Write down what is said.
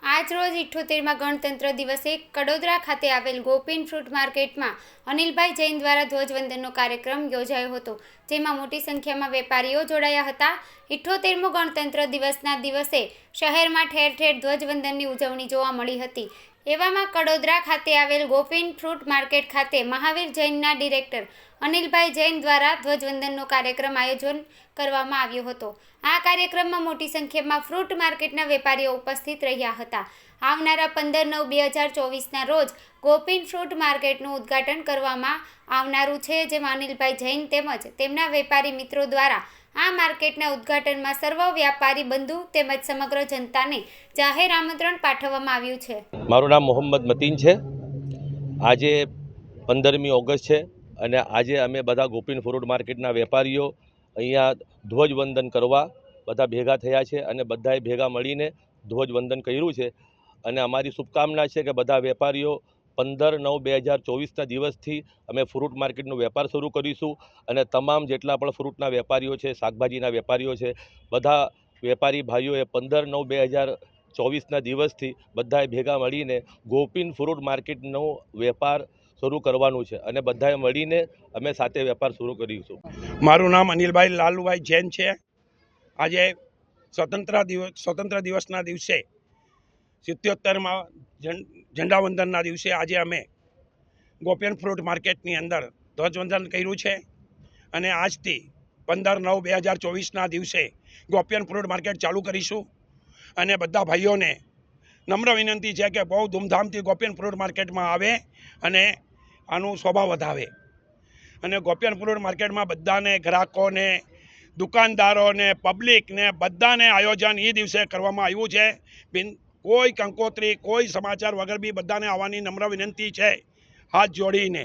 આજ રોજ 78માં ગણતંત્ર દિવસે કડોદરા ખાતે આવેલ ગોપીન ફ્રૂટ માર્કેટમાં અનિલભાઈ જૈન દ્વારા ધ્વજવંદનનો કાર્યક્રમ યોજાયો હતો, જેમાં મોટી સંખ્યામાં વેપારીઓ જોડાયા હતા। 78મો ગણતંત્ર દિવસના દિવસે શહેરમાં ઠેર ઠેર ધ્વજવંદનની ઉજવણી જોવા મળી હતી। એવામાં કડોદરા ખાતે આવેલ ગોપીન ફ્રૂટ માર્કેટ ખાતે મહાવીર જૈનના ડિરેક્ટર અનિલભાઈ જૈન દ્વારા ધ્વજવંદનનો કાર્યક્રમ આયોજન કરવામાં આવ્યો હતો। આ કાર્યક્રમમાં મોટી સંખ્યામાં ફ્રૂટ માર્કેટના વેપારીઓ ઉપસ્થિત રહ્યા હતા। આવનારા 15/9/2024ના રોજ ગોપીન ફ્રૂટ માર્કેટનું ઉદ્ઘાટન કરવામાં આવનારું છે, જેમાં અનિલભાઈ જૈન તેમજ તેમના વેપારી મિત્રો દ્વારા આ માર્કેટના ઉદ્ઘાટનમાં સર્વ વ્યાપારી બંધુ તેમજ સમગ્ર જનતાને જાહેર આમંત્રણ પાઠવવામાં આવ્યું છે। મારું નામ મોહમ્મદ મતીન છે। આજે 15મી ઓગસ્ટ છે અને આજે અમે બધા ગોપીન ફ્રૂટ માર્કેટના વેપારીઓ અહીંયા ધ્વજવંદન કરવા બધા ભેગા થયા છે અને બધાએ ભેગા મળીને ધ્વજવંદન કર્યું છે અને અમારી શુભકામના છે કે બધા વેપારીઓ 15/9/2024ના દિવસથી અમે ફ્રૂટ માર્કેટનો વેપાર શરૂ કરીશું અને તમામ જેટલા પણ ફ્રૂટના વેપારીઓ છે, શાકભાજીના વેપારીઓ છે, બધા વેપારી ભાઈઓએ 15/9/2024ના દિવસથી બધાએ ભેગા મળીને ગોપીન ફ્રૂટ માર્કેટનો વેપાર શરૂ કરવાનું છે અને બધાએ મળીને અમે સાથે વેપાર શરૂ કરીશું। મારું નામ અનિલભાઈ લાલુભાઈ જૈન છે। આજે સ્વતંત્ર દિવસના દિવસે 77માં ઝંડાવંદનના દિવસે આજે અમે ગોપીન ફ્રૂટ માર્કેટની અંદર ધ્વજવંદન કર્યું છે અને આજથી 15/9/2024ના દિવસે ગોપીન ફ્રૂટ માર્કેટ ચાલુ કરીશું અને બધા ભાઈઓને નમ્ર વિનંતી છે કે બહુ ધૂમધામથી ગોપીન ફ્રૂટ માર્કેટમાં આવે અને આનું શોભા વધાવે અને ગોપીન ફ્રૂટ માર્કેટમાં બધાને ગ્રાહકોને, દુકાનદારોને, પબ્લિકને બધાને આયોજન એ દિવસે કરવામાં આવ્યું છે। કોઈ કંકોત્રી, કોઈ સમાચાર વગર બી બધાને આવવાની નમ્ર વિનંતી છે, હાથ જોડીને।